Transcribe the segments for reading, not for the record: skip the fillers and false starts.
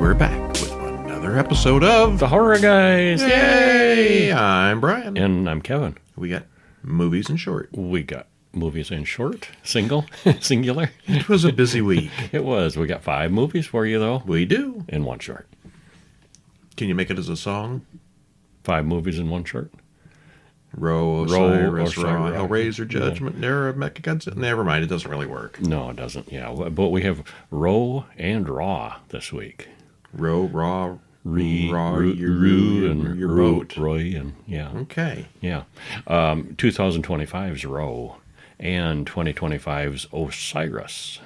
we're back with another episode of The Horror Guys. Yay! I'm Brian. And I'm Kevin. We got movies in short. We got movies in short, singular. It was a busy week. It was. We got 5 movies for you, though. We do. In one short. Can you make it as a song? 5 movies in one short. Osiris, Osiris. Hellraiser, Judgment, Era, Mechagodzilla. Never mind, it doesn't really work. No, it doesn't. Yeah, but we have Row and Raw this week. Raw, Roo, and your boat. Roy, and yeah. Okay. Yeah. 2025's Row and 2025's Osiris.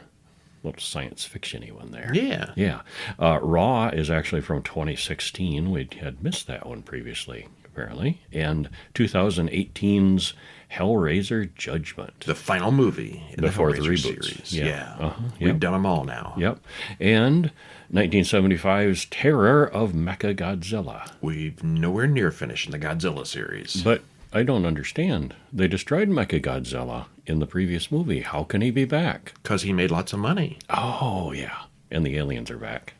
Little science fiction-y one there. Yeah. Yeah. Raw is actually from 2016. We had missed that one previously, apparently. And 2018's Hellraiser Judgment. The final movie in Before the the Hellraiser reboots. series. Yeah. Yeah. Yep. We've done them all now. Yep. And 1975's Terror of Mechagodzilla. We've nowhere near finishing the Godzilla series. But I don't understand. They destroyed Mechagodzilla in the previous movie. How can he be back? Because he made lots of money. Oh, yeah. And the aliens are back.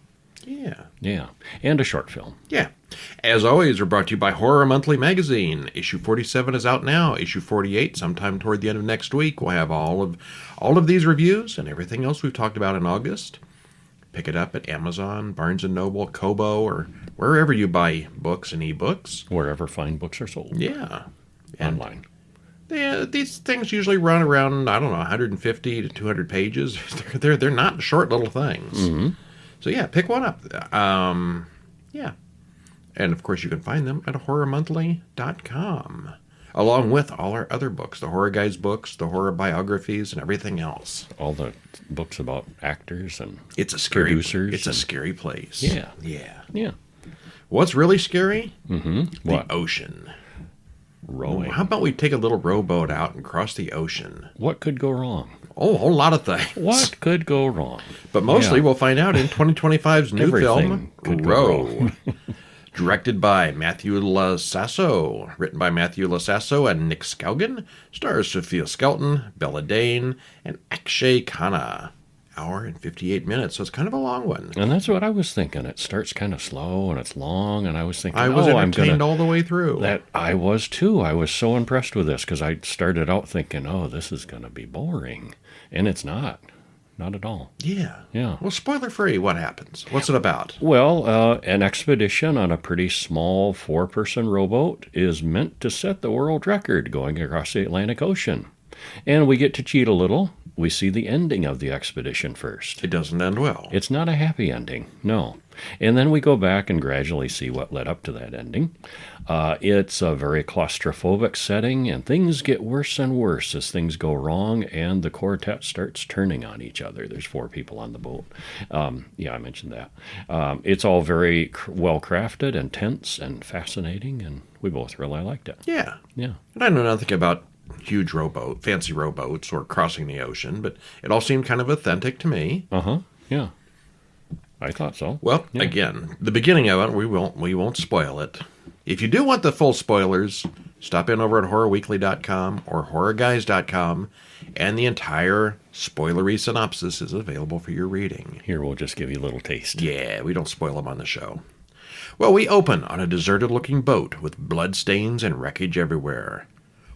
Yeah. Yeah. And a short film. Yeah. As always, we're brought to you by Horror Monthly Magazine. Issue 47 is out now. Issue 48, sometime toward the end of next week, we'll have all of these reviews and everything else we've talked about in August. Pick it up at Amazon, Barnes & Noble, Kobo, or wherever you buy books and ebooks. Wherever fine books are sold. Yeah. And online. these things usually run around, 150 to 200 pages. They're not short little things. Mm-hmm. So yeah, pick one up. Yeah. And of course you can find them at horrormonthly.com. Along with all our other books, the Horror Guys books, the horror biographies, and everything else. All the books about actors and it's a scary producers. It's a scary place. Yeah. Yeah. Yeah. What's really scary? Mm-hmm. The ocean. Rowing. How about we take a little rowboat out and cross the ocean? What could go wrong? Oh, a whole lot of things. What could go wrong? But mostly we'll find out in 2025's new Everything film, could go Row. wrong. Directed by Matthew Lasasso. Written by Matthew Lasasso and Nick Skaugen. Stars Sophia Skelton, Bella Dayne, and Akshay Khanna. Hour and 58 minutes, so it's kind of a long one. And that's what I was thinking. It starts kind of slow and it's long, and I was thinking, I was entertained all the way through. That I was too. I was so impressed with this because I started out thinking, oh, this is going to be boring. And it's not. Not at all. Yeah. Yeah. Well, spoiler free, what happens? What's it about? Well, an expedition on a pretty small 4-person rowboat is meant to set the world record going across the Atlantic Ocean. And we get to cheat a little. We see the ending of the expedition first. It doesn't end well. It's not a happy ending, no. And then we go back and gradually see what led up to that ending. It's a very claustrophobic setting, and things get worse and worse as things go wrong, and the quartet starts turning on each other. There's 4 people on the boat. Yeah, I mentioned that. It's all very well crafted and tense and fascinating, and we both really liked it. Yeah. Yeah. And I know nothing about huge fancy rowboats or crossing the ocean, but it all seemed kind of authentic to me. Uh-huh. Yeah. I thought so. Well, Yeah. again, the beginning of it, we won't spoil it. If you do want the full spoilers, stop in over at horrorweekly.com or horrorguys.com, and the entire spoilery synopsis is available for your reading. Here, we'll just give you a little taste. Yeah, we don't spoil them on the show. Well, we open on a deserted-looking boat with bloodstains and wreckage everywhere.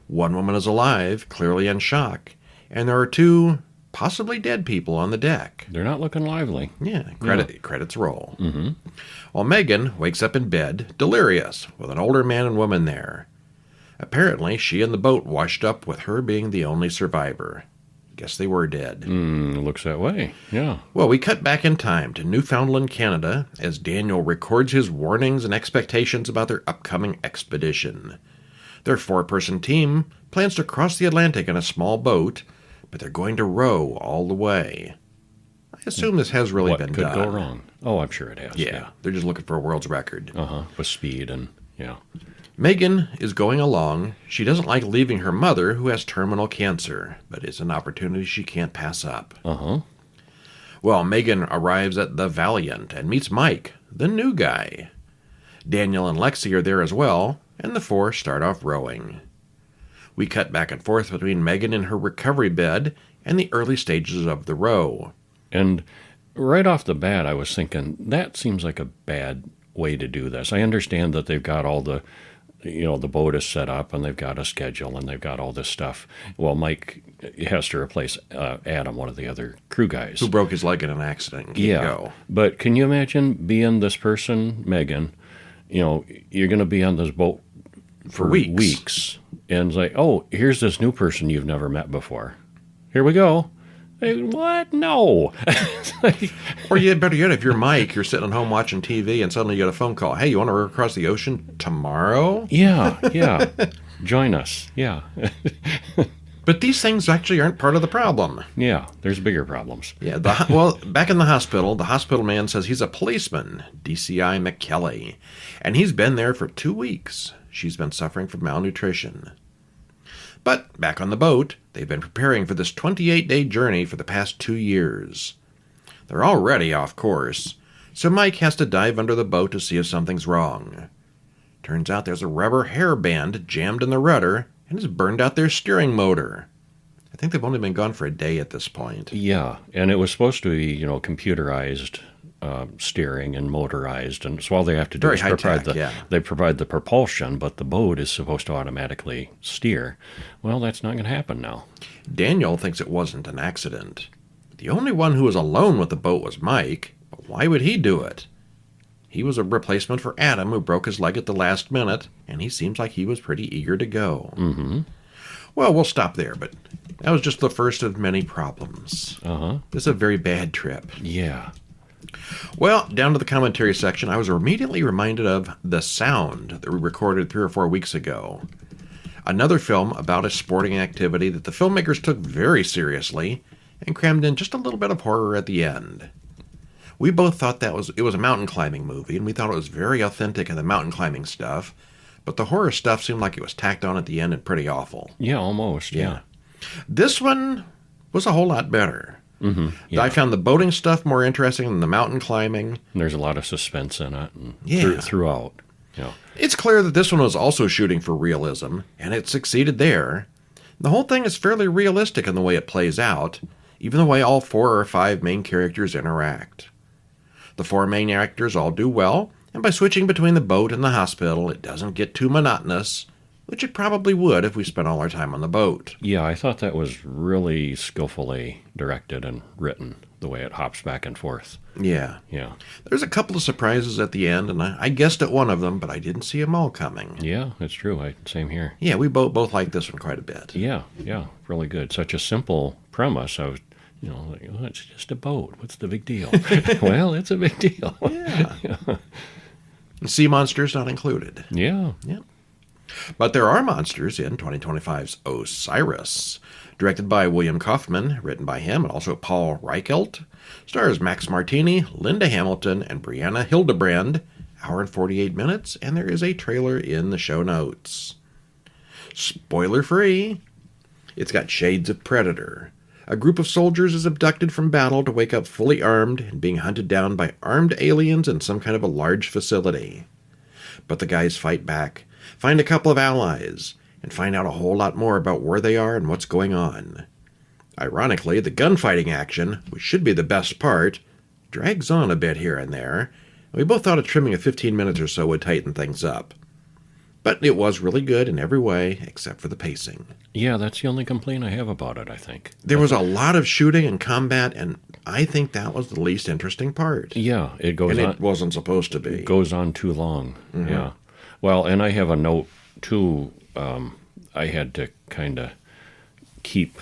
One woman is alive, clearly in shock, and there are 2 possibly dead people on the deck. They're not looking lively. Yeah, credits roll. Mm-hmm. While Megan wakes up in bed, delirious, with an older man and woman there. Apparently, she and the boat washed up with her being the only survivor. Guess they were dead. Looks that way, yeah. Well, we cut back in time to Newfoundland, Canada, as Daniel records his warnings and expectations about their upcoming expedition. Their 4-person team plans to cross the Atlantic in a small boat, but they're going to row all the way. I assume this has really been done. What could go wrong? Oh, I'm sure it has. Yeah, they're just looking for a world's record. With speed and, yeah. Megan is going along. She doesn't like leaving her mother, who has terminal cancer, but it's an opportunity she can't pass up. Well, Megan arrives at the Valiant and meets Mike, the new guy. Daniel and Lexi are there as well, and the 4 start off rowing. We cut back and forth between Megan in her recovery bed and the early stages of the row. And right off the bat, I was thinking, that seems like a bad way to do this. I understand that they've got all the, the boat is set up and they've got a schedule and they've got all this stuff. Well, Mike has to replace Adam, one of the other crew guys. Who broke his leg in an accident and can't go. But can you imagine being this person, Megan, you're going to be on this boat for weeks. And it's like, oh, here's this new person you've never met before. Here we go. Hey, what? No. Or better yet, if you're Mike, you're sitting at home watching TV and suddenly you get a phone call. Hey, you want to row across the ocean tomorrow? Yeah. Join us. Yeah. But these things actually aren't part of the problem. Yeah, there's bigger problems. Yeah. Back in the hospital man says he's a policeman, DCI McKelly, and he's been there for 2 weeks. She's been suffering from malnutrition. But back on the boat, they've been preparing for this 28-day journey for the past 2 years. They're already off course, so Mike has to dive under the boat to see if something's wrong. Turns out there's a rubber hairband jammed in the rudder and has burned out their steering motor. I think they've only been gone for a day at this point. Yeah, and it was supposed to be, computerized steering and motorized, and so all they have to do is they provide the propulsion, but the boat is supposed to automatically steer. Well, that's not going to happen now. Daniel thinks it wasn't an accident. The only one who was alone with the boat was Mike, but why would he do it? He was a replacement for Adam, who broke his leg at the last minute, and he seems like he was pretty eager to go. Mm-hmm. Well, we'll stop there, but that was just the first of many problems. This is a very bad trip. Yeah. Well, down to the commentary section, I was immediately reminded of The Sound that we recorded 3 or 4 weeks ago. Another film about a sporting activity that the filmmakers took very seriously and crammed in just a little bit of horror at the end. We both thought it was a mountain climbing movie, and we thought it was very authentic in the mountain climbing stuff, but the horror stuff seemed like it was tacked on at the end and pretty awful. Yeah, almost, yeah. This one was a whole lot better. Mm-hmm, yeah. I found the boating stuff more interesting than the mountain climbing. There's a lot of suspense in it throughout. Yeah. It's clear that this one was also shooting for realism, and it succeeded there. The whole thing is fairly realistic in the way it plays out, even the way all 4 or 5 main characters interact. The 4 main actors all do well, and by switching between the boat and the hospital, it doesn't get too monotonous, which it probably would if we spent all our time on the boat. Yeah, I thought that was really skillfully directed and written, the way it hops back and forth. Yeah. There's a couple of surprises at the end, and I guessed at one of them, but I didn't see them all coming. Yeah, that's true. Same here. Yeah, we both liked this one quite a bit. Yeah, really good. Such a simple premise. I was, it's just a boat. What's the big deal? Well, it's a big deal. Yeah. Sea monsters not included. Yeah. But there are monsters in 2025's Osiris, directed by William Kaufman, written by him, and also Paul Reichelt. Stars Max Martini, Linda Hamilton, and Brianna Hildebrand. Hour and 48 minutes, and there is a trailer in the show notes. Spoiler-free. It's got shades of Predator. A group of soldiers is abducted from battle to wake up fully armed and being hunted down by armed aliens in some kind of a large facility. But the guys fight back, find a couple of allies, and find out a whole lot more about where they are and what's going on. Ironically, the gunfighting action, which should be the best part, drags on a bit here and there. We both thought a trimming of 15 minutes or so would tighten things up. But it was really good in every way, except for the pacing. Yeah, that's the only complaint I have about it, I think. There was a lot of shooting and combat, and I think that was the least interesting part. Yeah, it goes on. And it wasn't supposed to be. It goes on too long, yeah. Well, and I have a note, too. I had to kind of keep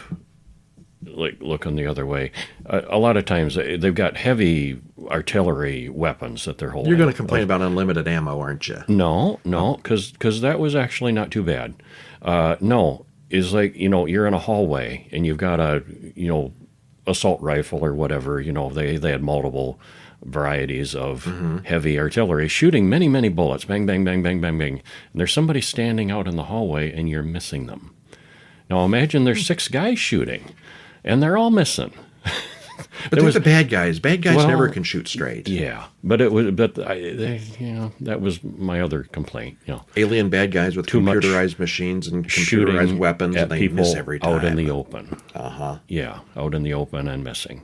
looking the other way. A lot of times they've got heavy artillery weapons that they're holding. You're going to complain about unlimited ammo, aren't you? No, because that was actually not too bad. No, it's like, you're in a hallway and you've got a, assault rifle or whatever. They had multiple varieties of heavy artillery shooting many, many bullets. Bang, bang, bang, bang, bang, bang. And there's somebody standing out in the hallway and you're missing them. Now imagine there's 6 guys shooting. And they're all missing. But they're the bad guys. Bad guys never can shoot straight. Yeah, but that was my other complaint. Alien bad guys with computerized machines and computerized weapons, and they miss every time. Out in the open. Uh-huh. Yeah, out in the open and missing.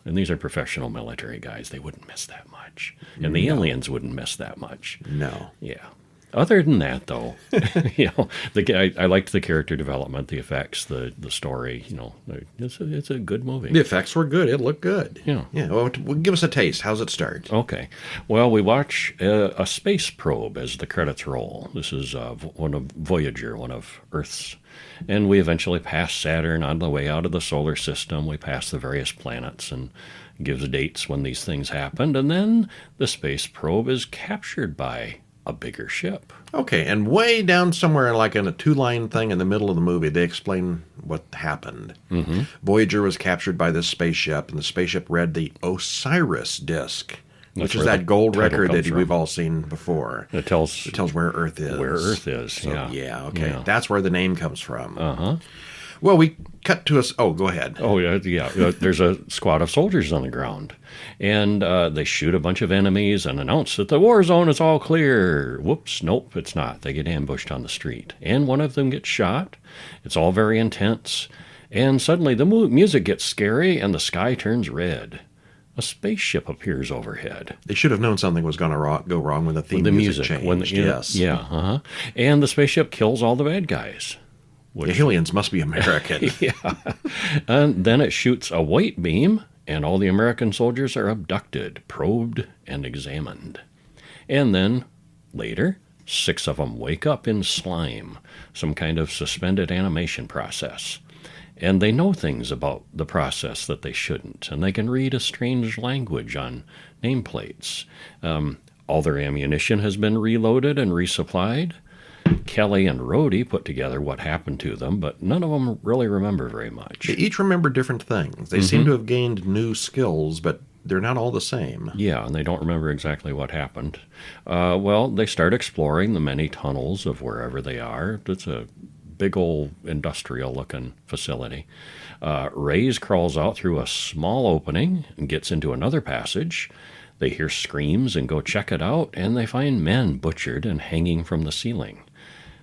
And these are professional military guys. They wouldn't miss that much. And the aliens wouldn't miss that much. No. Yeah. Other than that, though, I liked the character development, the effects, the story. It's a good movie. The effects were good. It looked good. Yeah. Yeah. Well, give us a taste. How's it start? Okay. Well, we watch a space probe as the credits roll. This is one of Voyager, one of Earth's. And we eventually pass Saturn on the way out of the solar system. We pass the various planets and gives dates when these things happened. And then the space probe is captured by a bigger ship. Okay, and way down somewhere like in a 2-line thing in the middle of the movie, they explain what happened. Mm-hmm. Voyager was captured by this spaceship, and the spaceship read the Osiris disk, which is that gold record that we've all seen before. It tells where Earth is. Where Earth is, so, yeah. Okay. Yeah. That's where the name comes from. Uh-huh. Well, we cut to us. Oh, go ahead. Oh, yeah. There's a squad of soldiers on the ground, and they shoot a bunch of enemies and announce that the war zone is all clear. Whoops, nope, it's not. They get ambushed on the street, and one of them gets shot. It's all very intense, and suddenly the music gets scary, and the sky turns red. A spaceship appears overhead. They should have known something was going to go wrong when the theme music changed. Yes. Yeah, uh-huh. And the spaceship kills all the bad guys. The aliens must be American. Yeah. And then it shoots a white beam, and all the American soldiers are abducted, probed, and examined. And then, later, 6 of them wake up in slime, some kind of suspended animation process. And they know things about the process that they shouldn't, and they can read a strange language on nameplates. All their ammunition has been reloaded and resupplied. Kelly and Rhodey put together what happened to them, but none of them really remember very much. They each remember different things. They seem to have gained new skills, but they're not all the same. Yeah, and they don't remember exactly what happened. Well, they start exploring the many tunnels of wherever they are. It's a big old industrial-looking facility. Reyes crawls out through a small opening and gets into another passage. They hear screams and go check it out, and they find men butchered and hanging from the ceiling.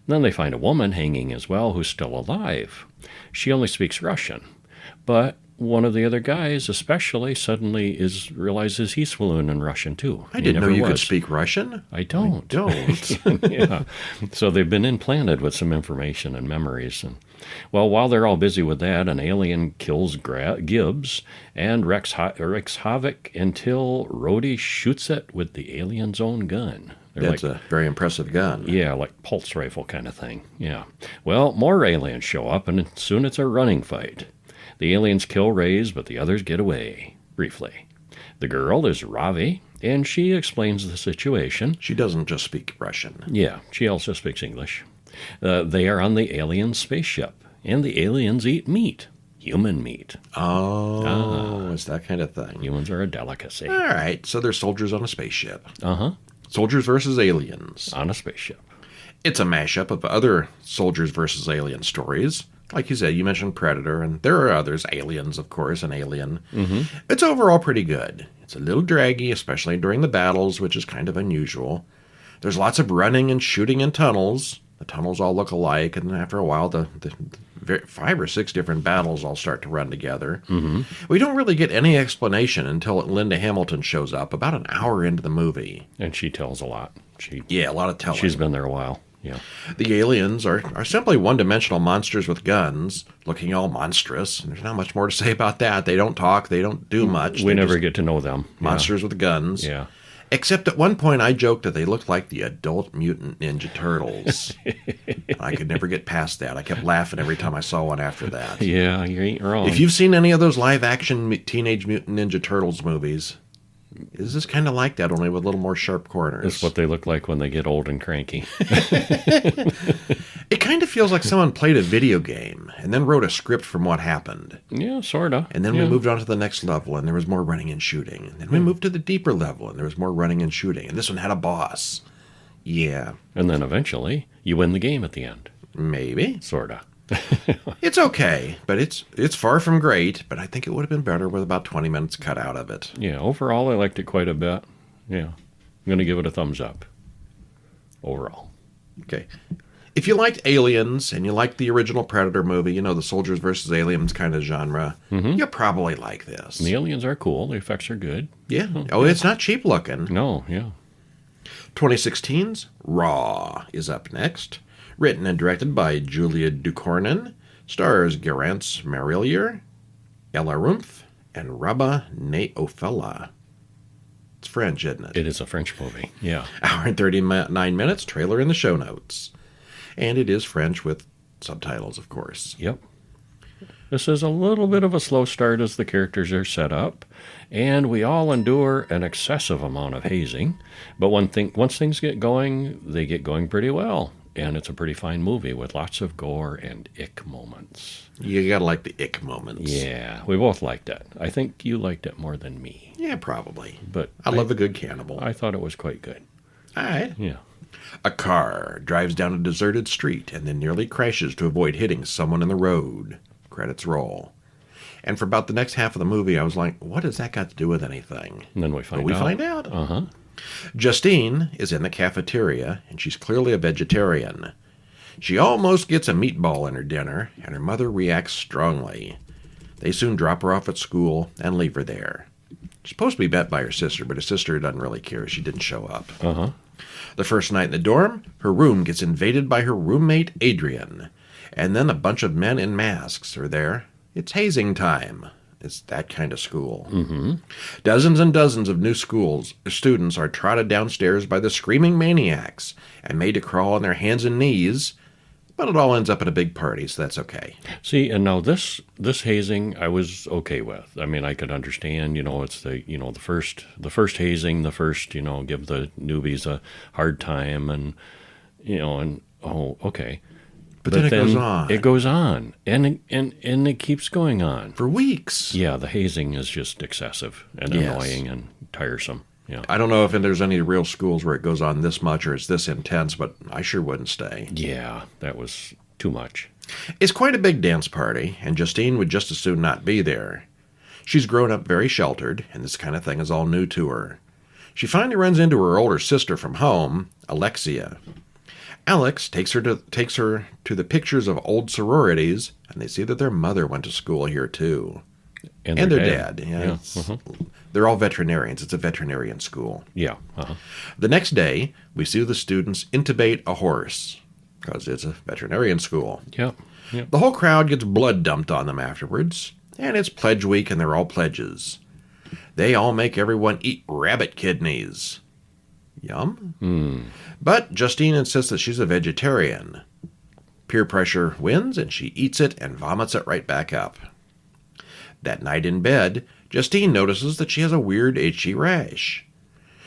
Then they find a woman hanging as well who's still alive. She only speaks Russian, but one of the other guys especially suddenly realizes he's fluent in Russian too. I didn't know you could speak Russian. I don't. Yeah. So they've been implanted with some information and memories. And well, while they're all busy with that, an alien kills Gibbs and wreaks havoc until Rhodey shoots it with the alien's own gun. That's a very impressive gun. Yeah, like pulse rifle kind of thing. Yeah. Well, more aliens show up, and soon it's a running fight. The aliens kill Reyes, but the others get away, briefly. The girl is Ravi, and she explains the situation. She doesn't just speak Russian. Yeah, she also speaks English. They are on the alien spaceship, and the aliens eat meat. Human meat. Oh, it's that kind of thing. Humans are a delicacy. All right, so they're soldiers on a spaceship. Uh-huh. Soldiers versus aliens. On a spaceship. It's a mashup of other soldiers versus alien stories. Like you said, you mentioned Predator, and there are others. Aliens, of course, and Alien. Mm-hmm. It's overall pretty good. It's a little draggy, especially during the battles, which is kind of unusual. There's lots of running and shooting in tunnels. The tunnels all look alike, and after a while, the 5 or 6 different battles all start to run together. Mm-hmm. We don't really get any explanation until Linda Hamilton shows up about an hour into the movie. And she tells a lot. A lot of telling. She's been there a while. Yeah. The aliens are simply one-dimensional monsters with guns, looking all monstrous. There's not much more to say about that. They don't talk. They don't do much. We never get to know them. Monsters with guns. Yeah. Except at one point I joked that they looked like the adult Mutant Ninja Turtles. I could never get past that. I kept laughing every time I saw one after that. Yeah, you ain't wrong. If you've seen any of those live-action Teenage Mutant Ninja Turtles movies, this is kind of like that, only with a little more sharp corners. It's what they look like when they get old and cranky. It kind of feels like someone played a video game and then wrote a script from what happened. Yeah, sort of. And then we moved on to the next level, and there was more running and shooting. And then we moved to the deeper level, and there was more running and shooting. And this one had a boss. Yeah. And then eventually, you win the game at the end. Maybe. Sort of. It's okay, but it's far from great, but I think it would have been better with about 20 minutes cut out of it. Yeah, overall, I liked it quite a bit. Yeah. I'm going to give it a thumbs up. Overall. Okay. If you liked Aliens and you liked the original Predator movie, you know, the soldiers versus aliens kind of genre, you'll probably like this. The aliens are cool. The effects are good. Yeah. Oh, it's not cheap looking. No, yeah. 2016's Raw is up next. Written and directed by Julia Ducournau. Stars Garance Marillier, Ella Rumpf, and Rabah Neofela. It's French, isn't it? It is a French movie, yeah. Hour and 39 minutes, trailer in the show notes. And it is French with subtitles, of course. Yep. This is a little bit of a slow start as the characters are set up, and we all endure an excessive amount of hazing. But once things get going, they get going pretty well. And it's a pretty fine movie with lots of gore and ick moments. You gotta like the ick moments. Yeah, we both liked it. I think you liked it more than me. Yeah, probably. But I love a good cannibal. I thought it was quite good. All right. Yeah. A car drives down a deserted street and then nearly crashes to avoid hitting someone in the road. Credits roll. And for about the next half of the movie, I was like, what has that got to do with anything? And then we find but out. we find out. Uh-huh. Justine is in the cafeteria, and she's clearly a vegetarian. She almost gets a meatball in her dinner, and her mother reacts strongly. They soon drop her off at school and leave her there. She's supposed to be met by her sister, but her sister doesn't really care. She didn't show up. Uh-huh. The first night in the dorm, her room gets invaded by her roommate, Adrian. And then a bunch of men in masks are there. It's hazing time. It's that kind of school. Mm-hmm. Dozens and dozens of new students are trotted downstairs by the screaming maniacs and made to crawl on their hands and knees, but it all ends up at a big party, so that's okay. See, and now this hazing I was okay with. I mean, I could understand, it's the first hazing, the first, give the newbies a hard time and okay. But then it goes on. It goes on, and it keeps going on. For weeks. Yeah, the hazing is just excessive and annoying and tiresome. Yeah. I don't know if there's any real schools where it goes on this much or it's this intense, but I sure wouldn't stay. Yeah, that was too much. It's quite a big dance party, and Justine would just as soon not be there. She's grown up very sheltered, and this kind of thing is all new to her. She finally runs into her older sister from home, Alexia. Alex takes her to the pictures of old sororities, and they see that their mother went to school here too. And their dad. Yeah. Uh-huh. They're all veterinarians. It's a veterinarian school. Yeah. Uh-huh. The next day, we see the students intubate a horse, because it's a veterinarian school. Yeah. Yep. The whole crowd gets blood dumped on them afterwards, and it's pledge week, and they're all pledges. They all make everyone eat rabbit kidneys. Yum. But Justine insists that she's a vegetarian. Peer pressure wins, and she eats it and vomits it right back up. That night in bed, Justine notices that she has a weird itchy rash.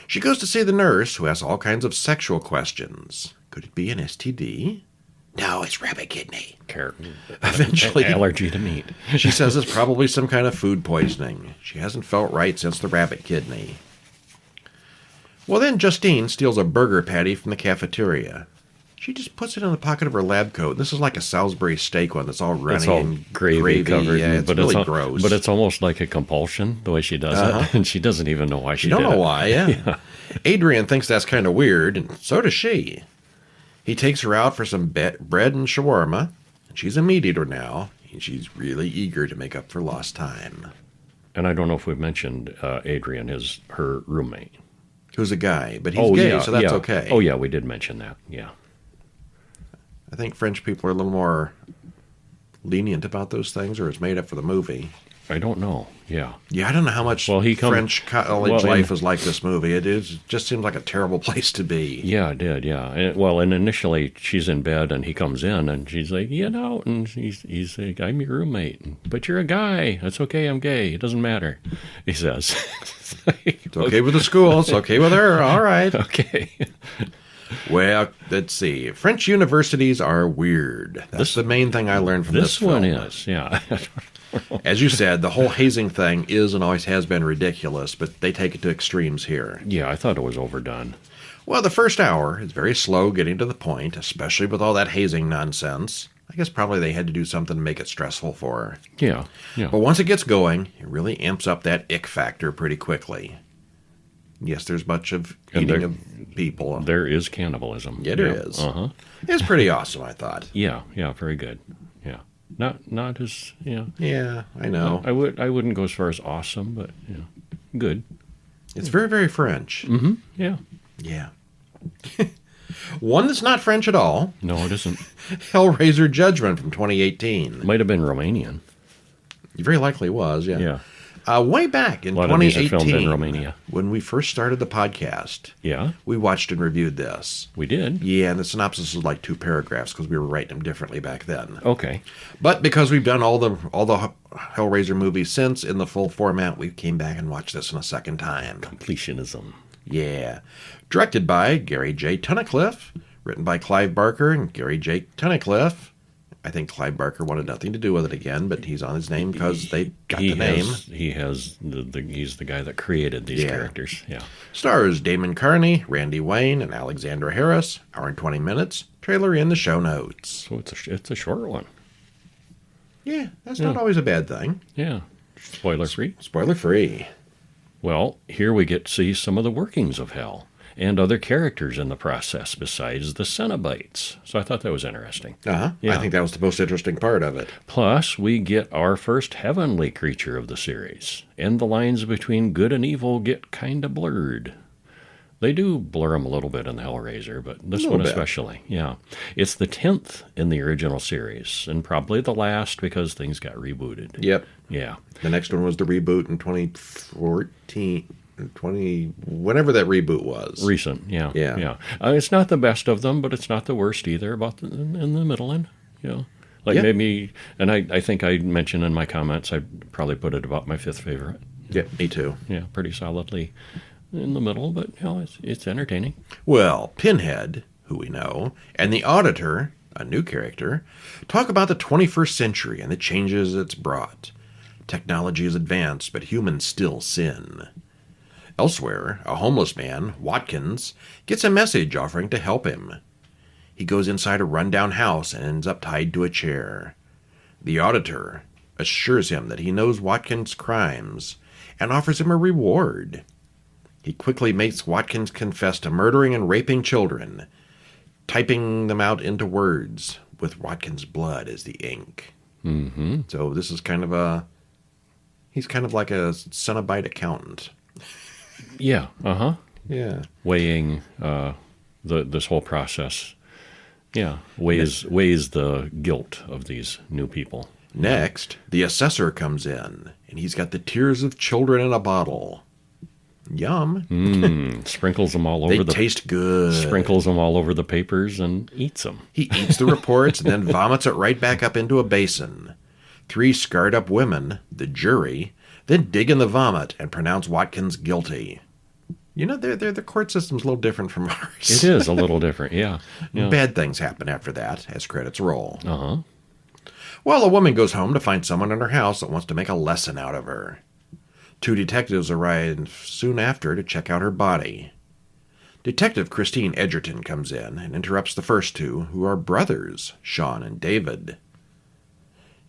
She goes to see the nurse, who asks all kinds of sexual questions. Could it be an STD? No, it's rabbit kidney. Eventually, allergy to meat. She says it's probably some kind of food poisoning. She hasn't felt right since the rabbit kidney. Well, then Justine steals a burger patty from the cafeteria. She just puts it in the pocket of her lab coat. This is like a Salisbury steak one that's all runny it's all and gravy covered. Yeah, it's really gross. But it's almost like a compulsion, the way she does it. And she doesn't even know why she did it. You don't know why, yeah. Adrian thinks that's kind of weird, and so does she. He takes her out for some bread and shawarma. She's a meat eater now, and she's really eager to make up for lost time. And I don't know if we've mentioned Adrian is her roommate. Who's a guy, but he's gay, so that's okay. Oh, yeah, we did mention that, yeah. I think French people are a little more lenient about those things, or it's made up for the movie. I don't know, yeah. Yeah, I don't know how much French college life is like this movie. It just seems like a terrible place to be. Yeah, it did, yeah. And initially she's in bed and he comes in and she's like, and he's like, I'm your roommate. But you're a guy. It's okay, I'm gay. It doesn't matter, he says. It's okay with the school. It's okay with her. All right. Okay. Well, let's see. French universities are weird. That's the main thing I learned from this film. This one is, yeah. As you said, the whole hazing thing is and always has been ridiculous, but they take it to extremes here. Yeah, I thought it was overdone. Well, the first hour is very slow getting to the point, especially with all that hazing nonsense. I guess probably they had to do something to make it stressful for her. Yeah. But once it gets going, it really amps up that ick factor pretty quickly. Yes, there's much of And eating of people. There is cannibalism. Yeah, there is. Uh-huh. It's pretty awesome, I thought. Yeah, very good. Yeah. Not as, Yeah, I know. I wouldn't go as far as awesome, but good. It's very, very French. Mm-hmm. Yeah. Yeah. One that's not French at all. No, it isn't. Hellraiser Judgment from 2018. Might have been Romanian. It very likely was, yeah. Yeah. Way back in A lot 2018, of these are filmed in Romania. when we first started the podcast, Yeah, we watched and reviewed this. we did. Yeah, and the synopsis was like 2 paragraphs because we were writing them differently back then. Okay. But because we've done all the Hellraiser movies since in the full format, we came back and watched this in a second time. Completionism. Yeah. Directed by Gary J. Tunnicliffe, written by Clive Barker and Gary J. Tunnicliffe. I think Clive Barker wanted nothing to do with it again, but he's on his name because they got the name. He's the guy that created these characters. Yeah. Stars Damon Carney, Randy Wayne, and Alexandra Harris. Hour and 20 minutes. Trailer in the show notes. So it's a short one. Yeah, that's not always a bad thing. Yeah. Spoiler free. Spoiler free. Well, here we get to see some of the workings of hell and other characters in the process besides the Cenobites. So I thought that was interesting. Uh-huh. Yeah. I think that was the most interesting part of it. Plus, we get our first heavenly creature of the series, and the lines between good and evil get kind of blurred. They do blur them a little bit in the Hellraiser, but this one especially. Yeah. It's the 10th in the original series, and probably the last because things got rebooted. Yep. Yeah. The next one was the reboot in 2014, whenever that reboot was. Recent, yeah. Yeah. Yeah. It's not the best of them, but it's not the worst either, about in the middle end, Like maybe, and I think I mentioned in my comments, I'd probably put it about my 5th favorite. Yeah, me too. Yeah, pretty solidly in the middle, but it's entertaining. Well, Pinhead, who we know, and the Auditor, a new character, talk about the 21st century and the changes it's brought. Technology is advanced, but humans still sin. Elsewhere, a homeless man, Watkins, gets a message offering to help him. He goes inside a rundown house and ends up tied to a chair. The Auditor assures him that he knows Watkins' crimes and offers him a reward. He quickly makes Watkins confess to murdering and raping children, typing them out into words with Watkins' blood as the ink. Mm-hmm. So this is he's kind of like a Cenobite accountant. Yeah, uh-huh. Yeah. Weighing this whole process. Yeah, weighs the guilt of these new people. Next, the assessor comes in, and he's got the tears of children in a bottle. Yum. Sprinkles them all over They taste good. Sprinkles them all over the papers and eats them. He eats the reports and then vomits it right back up into a basin. 3 scarred up women, the jury, then dig in the vomit and pronounce Watkins guilty. The court system's a little different from ours. It is a little different, yeah. Bad things happen after that, as credits roll. Uh-huh. Well, a woman goes home to find someone in her house that wants to make a lesson out of her. 2 detectives arrive soon after to check out her body. Detective Christine Edgerton comes in and interrupts the first 2, who are brothers, Sean and David.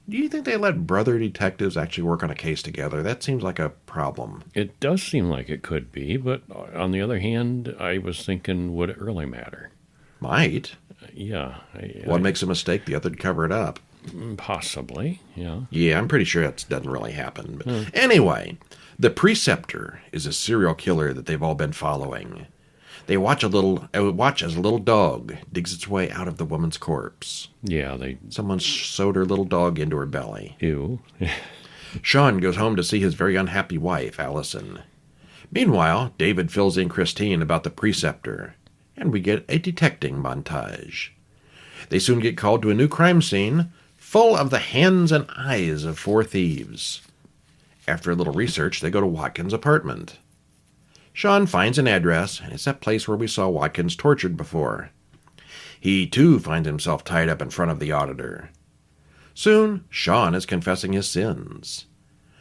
Do you think they let brother detectives actually work on a case together? That seems like a problem. It does seem like it could be, but on the other hand, I was thinking, would it really matter? Might. Yeah. One makes a mistake, the other would cover it up. Possibly, yeah. Yeah, I'm pretty sure that doesn't really happen. But anyway, the Preceptor is a serial killer that they've all been following. They watch as a little dog digs its way out of the woman's corpse. Yeah, Someone sewed her little dog into her belly. Ew. Sean goes home to see his very unhappy wife, Allison. Meanwhile, David fills in Christine about the Preceptor, and we get a detecting montage. They soon get called to a new crime scene, full of the hands and eyes of 4 thieves. After a little research, they go to Watkins' apartment. Sean finds an address, and it's that place where we saw Watkins tortured before. He, too, finds himself tied up in front of the Auditor. Soon, Sean is confessing his sins.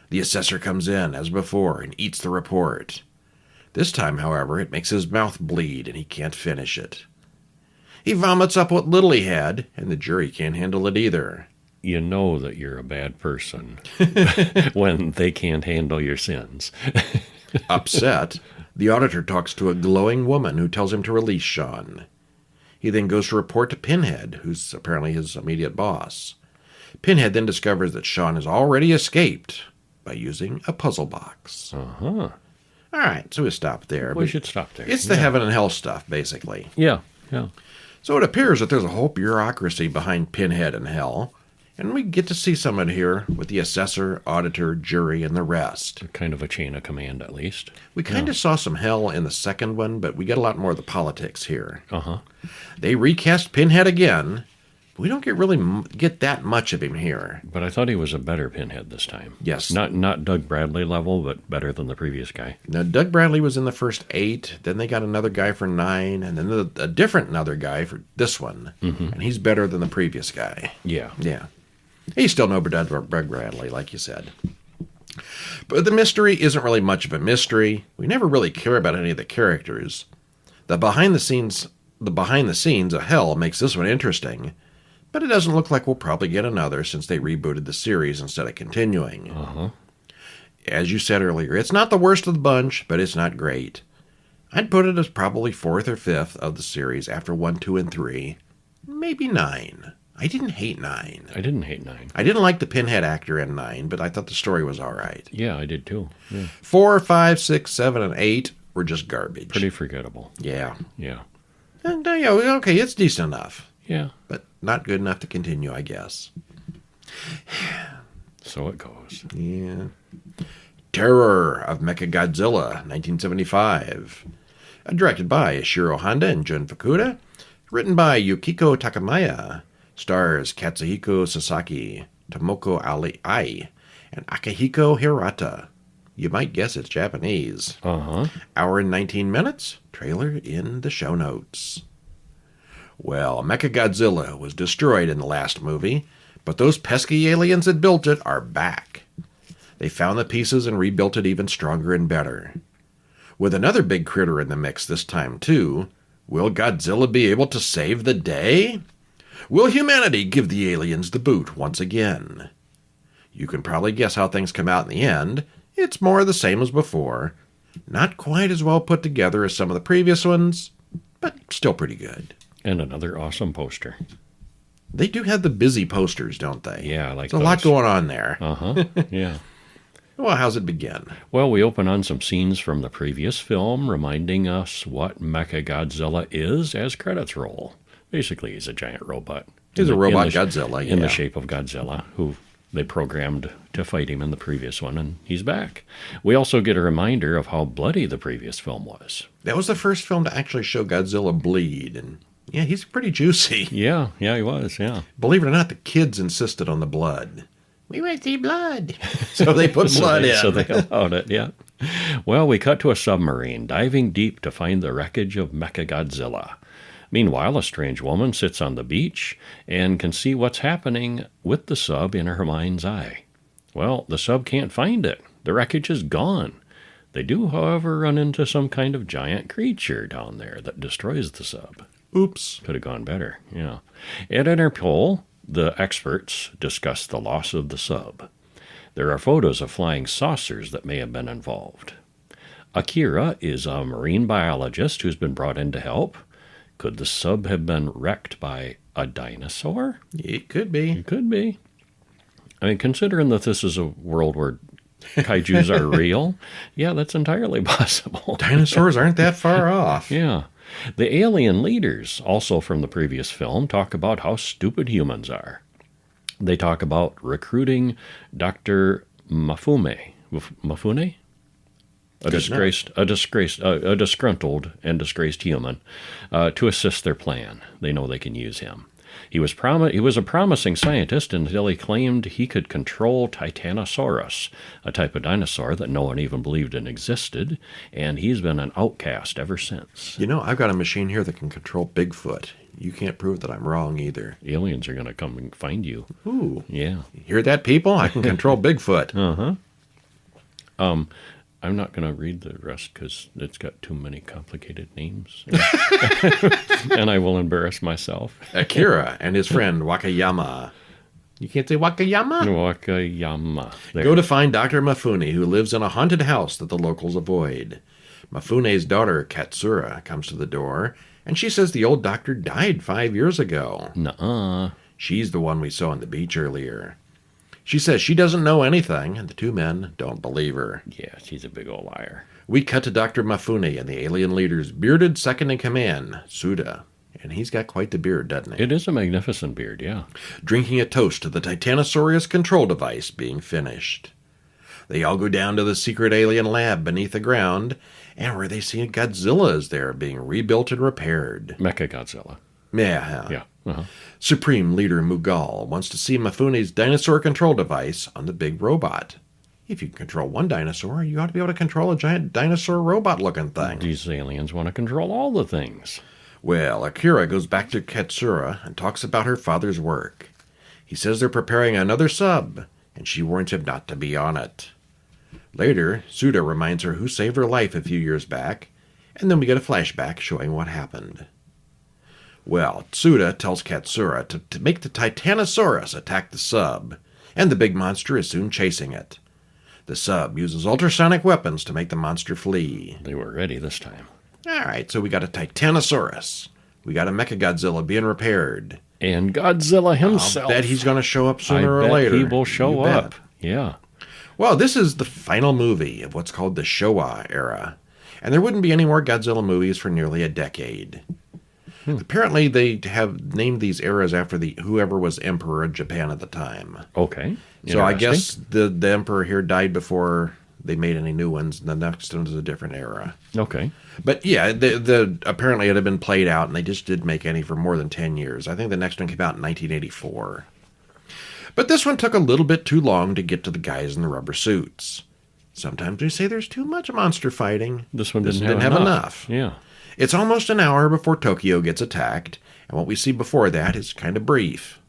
The assessor comes in, as before, and eats the report. This time, however, it makes his mouth bleed, and he can't finish it. He vomits up what little he had, and the jury can't handle it either. You know that you're a bad person when they can't handle your sins. Upset, The auditor talks to a glowing woman who tells him to release Sean. He then goes to report to Pinhead, who's apparently his immediate boss. Pinhead then discovers that Sean has already escaped by using a puzzle box. Uh-huh. All right, so we stop there. We should stop there. It's the heaven and hell stuff, basically. Yeah. So it appears that there's a whole bureaucracy behind Pinhead and hell, and we get to see some of it here with the assessor, auditor, jury, and the rest. Kind of a chain of command, at least. We kind of saw some hell in the second one, but we get a lot more of the politics here. Uh-huh. They recast Pinhead again. We don't really get that much of him here. But I thought he was a better Pinhead this time. Yes. Not Doug Bradley level, but better than the previous guy. Now, Doug Bradley was in the first 8. Then they got another guy for 9. And then a different another guy for this one. Mm-hmm. And he's better than the previous guy. Yeah. Yeah. He's still no Doug Bradley, like you said. But the mystery isn't really much of a mystery. We never really care about any of the characters. The behind the scenes of hell makes this one interesting. But it doesn't look like we'll probably get another since they rebooted the series instead of continuing. Uh-huh. As you said earlier, it's not the worst of the bunch, but it's not great. I'd put it as probably 4th or 5th of the series after 1, 2, and 3. Maybe 9. I didn't hate 9. I didn't hate 9. I didn't like the Pinhead actor in 9, but I thought the story was all right. Yeah, I did too. Yeah. 4, 5, 6, 7, and 8 were just garbage. Pretty forgettable. Yeah. Yeah. And, okay, it's decent enough. Yeah. But not good enough to continue, I guess. So it goes. Yeah. Terror of Mechagodzilla, 1975. Directed by Ishiro Honda and Jun Fukuda. Written by Yukiko Takamaya. Stars Katsuhiko Sasaki, Tomoko Ai, and Akihiko Hirata. You might guess it's Japanese. Uh-huh. Hour and 19 minutes. Trailer in the show notes. Well, Mechagodzilla was destroyed in the last movie, but those pesky aliens that built it are back. They found the pieces and rebuilt it even stronger and better. With another big critter in the mix this time, too, will Godzilla be able to save the day? Will humanity give the aliens the boot once again? You can probably guess how things come out in the end. It's more the same as before. Not quite as well put together as some of the previous ones, but still pretty good. And another awesome poster. They do have the busy posters, don't they? Yeah, I like There's a lot going on there. Uh-huh, yeah. Well, how's it begin? Well, we open on some scenes from the previous film, reminding us what Mechagodzilla is as credits roll. Basically, he's a giant robot. He's a robot Godzilla, in the shape of Godzilla, who they programmed to fight him in the previous one, and he's back. We also get a reminder of how bloody the previous film was. That was the first film to actually show Godzilla bleed, and yeah, he's pretty juicy. Yeah, he was, yeah. Believe it or not, the kids insisted on the blood. We want to see blood. So they put blood in. So they allowed it, yeah. Well, we cut to a submarine, diving deep to find the wreckage of Mechagodzilla. Meanwhile, a strange woman sits on the beach and can see what's happening with the sub in her mind's eye. Well, the sub can't find it. The wreckage is gone. They do, however, run into some kind of giant creature down there that destroys the sub. Oops. Could have gone better, yeah. At Interpol, the experts discuss the loss of the sub. There are photos of flying saucers that may have been involved. Akira is a marine biologist who's been brought in to help. Could the sub have been wrecked by a dinosaur? It could be. It could be. I mean, considering that this is a world where kaijus are real, yeah, that's entirely possible. Dinosaurs aren't that far off. Yeah. The alien leaders, also from the previous film, talk about how stupid humans are. They talk about recruiting Dr. Mafune. Mafune? A disgruntled and disgraced human, to assist their plan. They know they can use him. He was a promising scientist until he claimed he could control Titanosaurus, a type of dinosaur that no one even believed in existed, and he's been an outcast ever since. You know, I've got a machine here that can control Bigfoot. You can't prove that I'm wrong either. Aliens are going to come and find you. Ooh. Yeah. Hear that, people? I can control Bigfoot. Uh-huh. I'm not going to read the rest because it's got too many complicated names. And I will embarrass myself. Akira and his friend Wakayama. You can't say Wakayama? Wakayama. There. Go to find Dr. Mafune, who lives in a haunted house that the locals avoid. Mifune's daughter, Katsura, comes to the door, and she says the old doctor died 5 years ago. Nuh-uh. She's the one we saw on the beach earlier. She says she doesn't know anything, and the two men don't believe her. Yeah, she's a big old liar. We cut to Dr. Mifune and the alien leader's bearded second-in-command, Suda. And he's got quite the beard, doesn't he? It is a magnificent beard, yeah. Drinking a toast to the Titanosaurus control device being finished. They all go down to the secret alien lab beneath the ground, and where they see Godzilla is there being rebuilt and repaired. Mechagodzilla. Yeah. Yeah. Uh-huh. Supreme Leader Mughal wants to see Mifune's dinosaur control device on the big robot. If you can control one dinosaur, you ought to be able to control a giant dinosaur robot-looking thing. These aliens want to control all the things. Well, Akira goes back to Katsura and talks about her father's work. He says they're preparing another sub, and she warns him not to be on it. Later, Suda reminds her who saved her life a few years back, and then we get a flashback showing what happened. Well, Suda tells Katsura to make the Titanosaurus attack the sub, and the big monster is soon chasing it. The sub uses ultrasonic weapons to make the monster flee. They were ready this time. All right, so we got a Titanosaurus. We got a Mechagodzilla being repaired. And Godzilla himself. I'll bet he's going to show up sooner or later. He will show You bet. up. Yeah. Well, this is the final movie of what's called the Showa era. And there wouldn't be any more Godzilla movies for nearly a decade. Apparently, they have named these eras after whoever was emperor of Japan at the time. Okay. So I guess the emperor here died before they made any new ones, and the next one is a different era. Okay. But yeah, the apparently it had been played out, and they just didn't make any for more than 10 years. I think the next one came out in 1984. But this one took a little bit too long to get to the guys in the rubber suits. Sometimes we say there's too much monster fighting. This one didn't have enough. Yeah. It's almost an hour before Tokyo gets attacked, and what we see before that is kind of brief.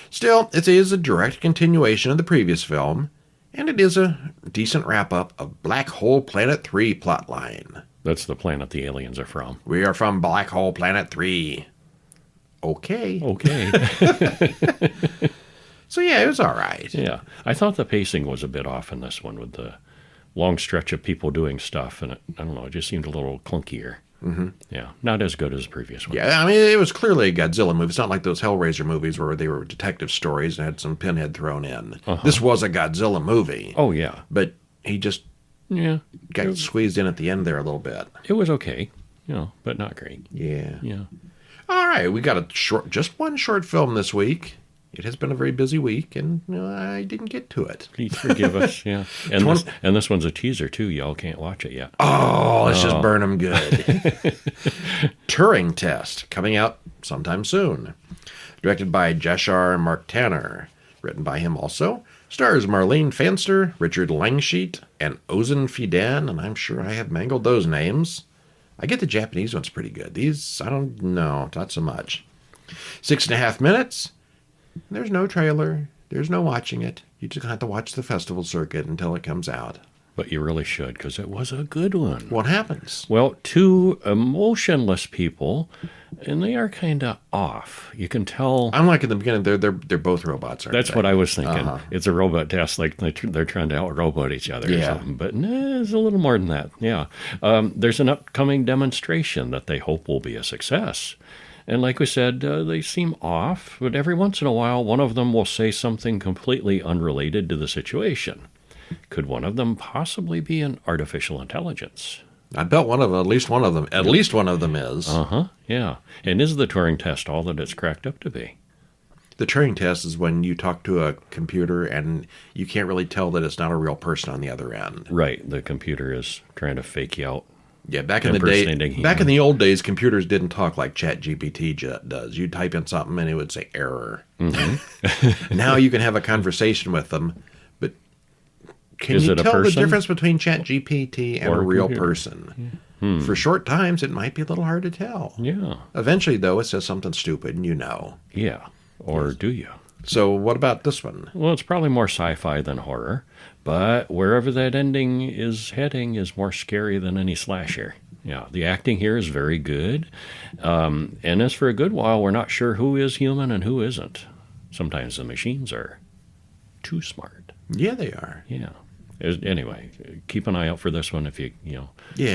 Still, it is a direct continuation of the previous film, and it is a decent wrap-up of Black Hole Planet 3 plotline. That's the planet the aliens are from. We are from Black Hole Planet 3. Okay. So yeah, it was all right. Yeah. I thought the pacing was a bit off in this one with the long stretch of people doing stuff, and I don't know, it just seemed a little clunkier. Mm-hmm. Yeah, not as good as the previous one. Yeah, I mean, it was clearly a Godzilla movie. It's not like those Hellraiser movies where they were detective stories and had some pinhead thrown in. Uh-huh. This was a Godzilla movie. Oh, yeah. But he just got squeezed in at the end there a little bit. It was okay, but not great. Yeah. Yeah. All right, we got just one short film this week. It has been a very busy week, and I didn't get to it. Please forgive us, yeah. And this one's a teaser, too. Y'all can't watch it yet. Oh, let's just burn them good. Turing Test, coming out sometime soon. Directed by Jashar and Mark Tanner. Written by him also. Stars Marlene Fanster, Richard Langsheet, and Ozan Fidan, and I'm sure I have mangled those names. I get the Japanese ones pretty good. These, I don't know, not so much. 6.5 minutes. There's no trailer. There's no watching it. You just have to watch the festival circuit until it comes out. But you really should, because it was a good one. What happens? Well, two emotionless people, and they are kind of off. You can tell. Unlike in the beginning, they're both robots. That's what I was thinking. Uh-huh. It's a robot test, like they're trying to out-robot each other or something. But it's a little more than that. Yeah. There's an upcoming demonstration that they hope will be a success. And like we said, they seem off, but every once in a while, one of them will say something completely unrelated to the situation. Could one of them possibly be an artificial intelligence? I bet at least one of them is. Uh-huh, yeah. And is the Turing test all that it's cracked up to be? The Turing test is when you talk to a computer and you can't really tell that it's not a real person on the other end. Right, the computer is trying to fake you out. Yeah, back in the old days, computers didn't talk like ChatGPT does. You'd type in something and it would say error. Mm-hmm. Now you can have a conversation with them, but can you tell the difference between ChatGPT and a real person? Yeah. For short times, it might be a little hard to tell. Yeah. Eventually, though, it says something stupid and you know. Yeah. Or do you? So what about this one? Well, it's probably more sci-fi than horror, but wherever that ending is heading is more scary than any slasher. Yeah, the acting here is very good. And as for a good while, we're not sure who is human and who isn't. Sometimes the machines are too smart. Yeah, they are. Yeah. Anyway, keep an eye out for this one if you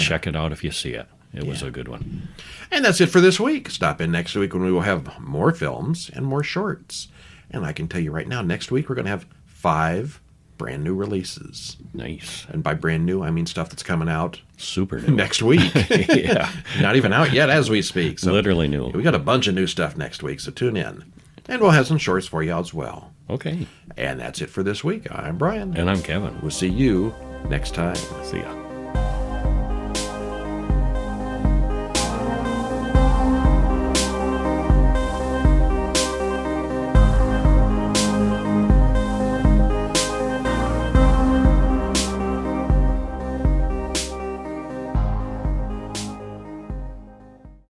check it out if you see it. It was a good one. And that's it for this week. Stop in next week when we will have more films and more shorts. And I can tell you right now, next week we're going to have 5 brand new releases. Nice. And by brand new, I mean stuff that's coming out super new next week. Yeah. Not even out yet as we speak. So literally new. We got a bunch of new stuff next week, so tune in. And we'll have some shorts for you as well. Okay. And that's it for this week. I'm Brian. And I'm Kevin. We'll see you next time. See ya.